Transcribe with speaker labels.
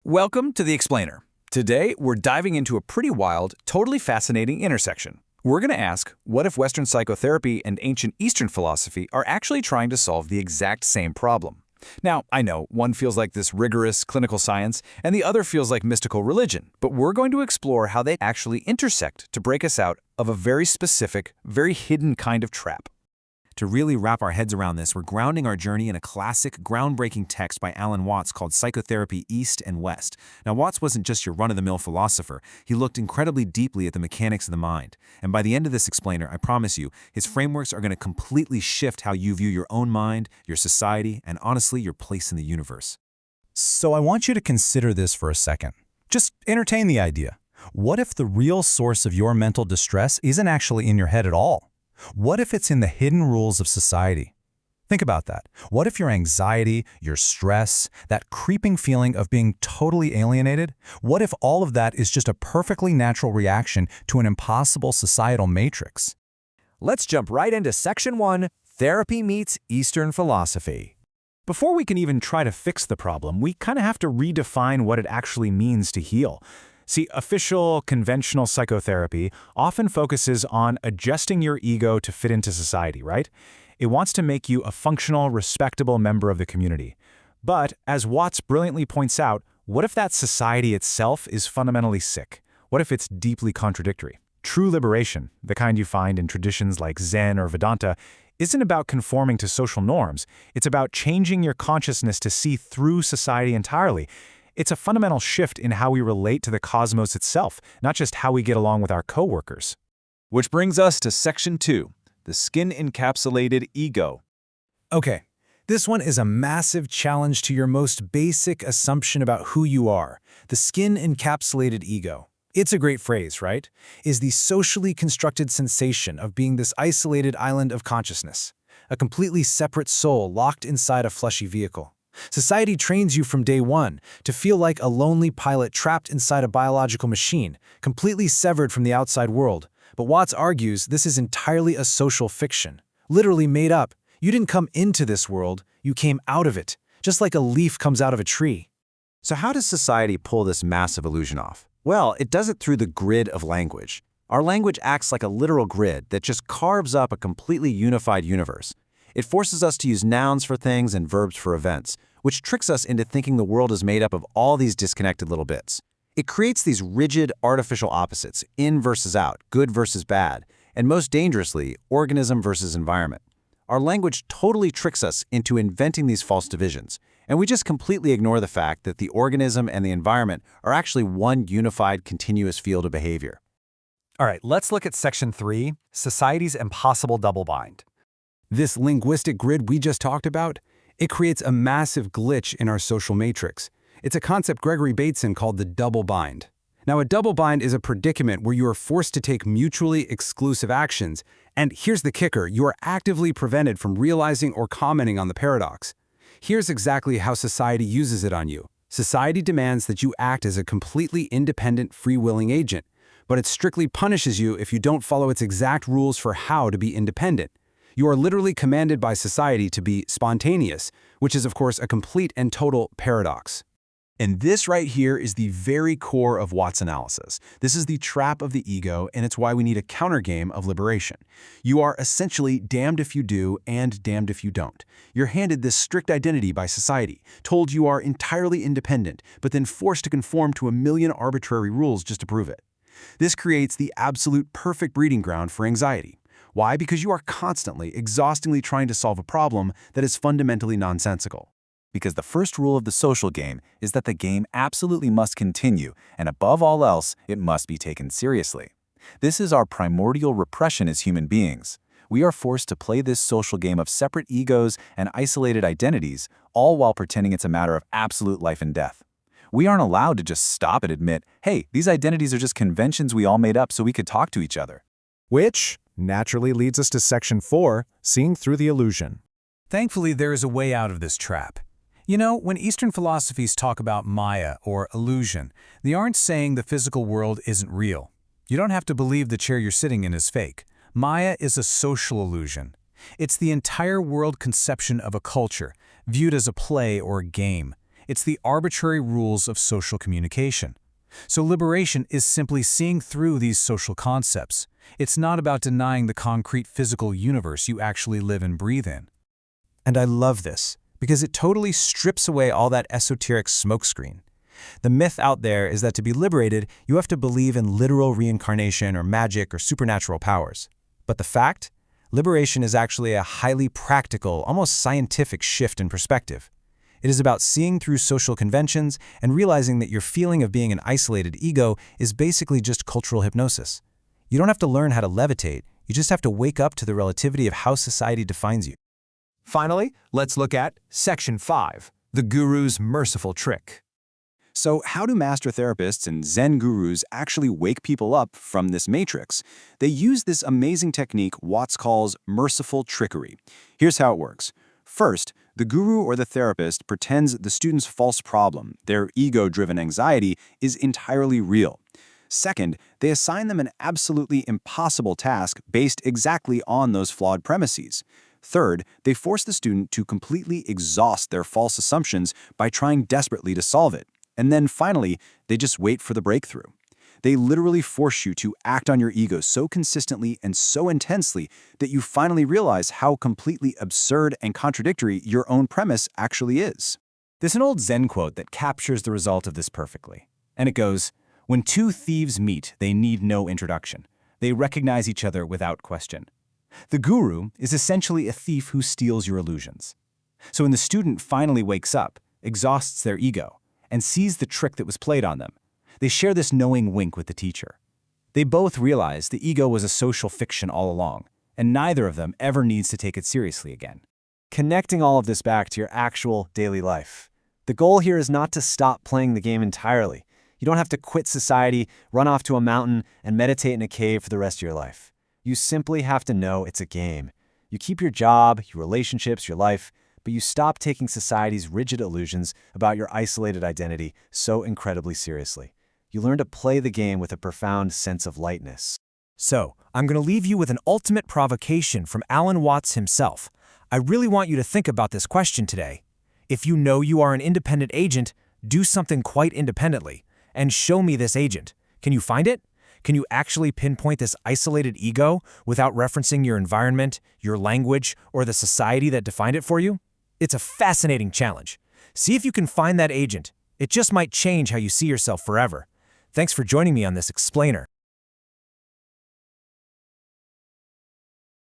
Speaker 1: Welcome to The Explainer. Today, we're diving into a pretty wild, totally fascinating intersection. We're going to ask, what if Western psychotherapy and ancient Eastern philosophy are actually trying to solve the exact same problem? Now, I know, one feels like this rigorous clinical science, and the other feels like mystical religion, but we're going to explore how they actually intersect to break us out of a very specific, very hidden kind of trap.
Speaker 2: To really wrap our heads around this, we're grounding our journey in a classic, groundbreaking text by Alan Watts called Psychotherapy East and West. Now, Watts wasn't just your run-of-the-mill philosopher. He looked incredibly deeply at the mechanics of the mind. And by the end of this explainer, I promise you, his frameworks are going to completely shift how you view your own mind, your society, and honestly, your place in the universe.
Speaker 3: So I want you to consider this for a second. Just entertain the idea. What if the real source of your mental distress isn't actually in your head at all? What if it's in the hidden rules of society? Think about that. What if your anxiety, your stress, that creeping feeling of being totally alienated, what if all of that is just a perfectly natural reaction to an impossible societal matrix?
Speaker 4: Let's jump right into Section 1, Therapy Meets Eastern Philosophy. Before we can even try to fix the problem, we kind of have to redefine what it actually means to heal. See, official, conventional psychotherapy often focuses on adjusting your ego to fit into society, right? It wants to make you a functional, respectable member of the community. But, as Watts brilliantly points out, what if that society itself is fundamentally sick? What if it's deeply contradictory? True liberation, the kind you find in traditions like Zen or Vedanta, isn't about conforming to social norms. It's about changing your consciousness to see through society entirely. It's a fundamental shift in how we relate to the cosmos itself, not just how we get along with our coworkers.
Speaker 1: Which brings us to Section 2, the skin-encapsulated ego.
Speaker 3: Okay, this one is a massive challenge to your most basic assumption about who you are, the skin-encapsulated ego. It's a great phrase, right? Is the socially constructed sensation of being this isolated island of consciousness, a completely separate soul locked inside a fleshy vehicle. Society trains you from day one to feel like a lonely pilot trapped inside a biological machine, completely severed from the outside world. But Watts argues this is entirely a social fiction, literally made up. You didn't come into this world, you came out of it, just like a leaf comes out of a tree.
Speaker 4: So how does society pull this massive illusion off? Well, it does it through the grid of language. Our language acts like a literal grid that just carves up a completely unified universe. It forces us to use nouns for things and verbs for events, which tricks us into thinking the world is made up of all these disconnected little bits. It creates these rigid, artificial opposites, in versus out, good versus bad, and most dangerously, organism versus environment. Our language totally tricks us into inventing these false divisions, and we just completely ignore the fact that the organism and the environment are actually one unified, continuous field of behavior.
Speaker 5: All right, let's look at Section 3, Society's Impossible Double-Bind.
Speaker 6: This linguistic grid we just talked about, it creates a massive glitch in our social matrix. It's a concept Gregory Bateson called the double bind. Now, a double bind is a predicament where you are forced to take mutually exclusive actions, and here's the kicker, you are actively prevented from realizing or commenting on the paradox. Here's exactly how society uses it on you. Society demands that you act as a completely independent, free-willing agent, but it strictly punishes you if you don't follow its exact rules for how to be independent. You are literally commanded by society to be spontaneous, which is, of course, a complete and total paradox.
Speaker 2: And this right here is the very core of Watts' analysis. This is the trap of the ego, and it's why we need a countergame of liberation. You are essentially damned if you do and damned if you don't. You're handed this strict identity by society, told you are entirely independent, but then forced to conform to a million arbitrary rules just to prove it. This creates the absolute perfect breeding ground for anxiety. Why? Because you are constantly, exhaustingly trying to solve a problem that is fundamentally nonsensical.
Speaker 1: Because the first rule of the social game is that the game absolutely must continue, and above all else, it must be taken seriously. This is our primordial repression as human beings. We are forced to play this social game of separate egos and isolated identities, all while pretending it's a matter of absolute life and death. We aren't allowed to just stop and admit, hey, these identities are just conventions we all made up so we could talk to each other.
Speaker 7: Which naturally leads us to Section 4, Seeing Through the Illusion.
Speaker 3: Thankfully, there is a way out of this trap. You know, when Eastern philosophies talk about Maya or illusion, they aren't saying the physical world isn't real. You don't have to believe the chair you're sitting in is fake. Maya is a social illusion. It's the entire world conception of a culture, viewed as a play or a game. It's the arbitrary rules of social communication. So liberation is simply seeing through these social concepts. It's not about denying the concrete physical universe you actually live and breathe in.
Speaker 4: And I love this, because it totally strips away all that esoteric smokescreen. The myth out there is that to be liberated, you have to believe in literal reincarnation or magic or supernatural powers. But the fact? Liberation is actually a highly practical, almost scientific shift in perspective. It is about seeing through social conventions and realizing that your feeling of being an isolated ego is basically just cultural hypnosis. You don't have to learn how to levitate, you just have to wake up to the relativity of how society defines you.
Speaker 5: Finally, let's look at Section 5, the Guru's Merciful Trick.
Speaker 1: So how do master therapists and Zen gurus actually wake people up from this matrix? They use this amazing technique Watts calls merciful trickery. Here's how it works. First, the guru or the therapist pretends the student's false problem, their ego-driven anxiety, is entirely real. Second, they assign them an absolutely impossible task based exactly on those flawed premises. Third, they force the student to completely exhaust their false assumptions by trying desperately to solve it. And then finally, they just wait for the breakthrough. They literally force you to act on your ego so consistently and so intensely that you finally realize how completely absurd and contradictory your own premise actually is.
Speaker 4: There's an old Zen quote that captures the result of this perfectly. And it goes, "When two thieves meet, they need no introduction. They recognize each other without question." The guru is essentially a thief who steals your illusions. So when the student finally wakes up, exhausts their ego, and sees the trick that was played on them, they share this knowing wink with the teacher. They both realize the ego was a social fiction all along, and neither of them ever needs to take it seriously again. Connecting all of this back to your actual daily life. The goal here is not to stop playing the game entirely. You don't have to quit society, run off to a mountain, and meditate in a cave for the rest of your life. You simply have to know it's a game. You keep your job, your relationships, your life, but you stop taking society's rigid illusions about your isolated identity so incredibly seriously. You learn to play the game with a profound sense of lightness. So, I'm going to leave you with an ultimate provocation from Alan Watts himself. I really want you to think about this question today. If you know you are an independent agent, do something quite independently, and show me this agent. Can you find it? Can you actually pinpoint this isolated ego without referencing your environment, your language, or the society that defined it for you? It's a fascinating challenge. See if you can find that agent. It just might change how you see yourself forever. Thanks for joining me on this explainer.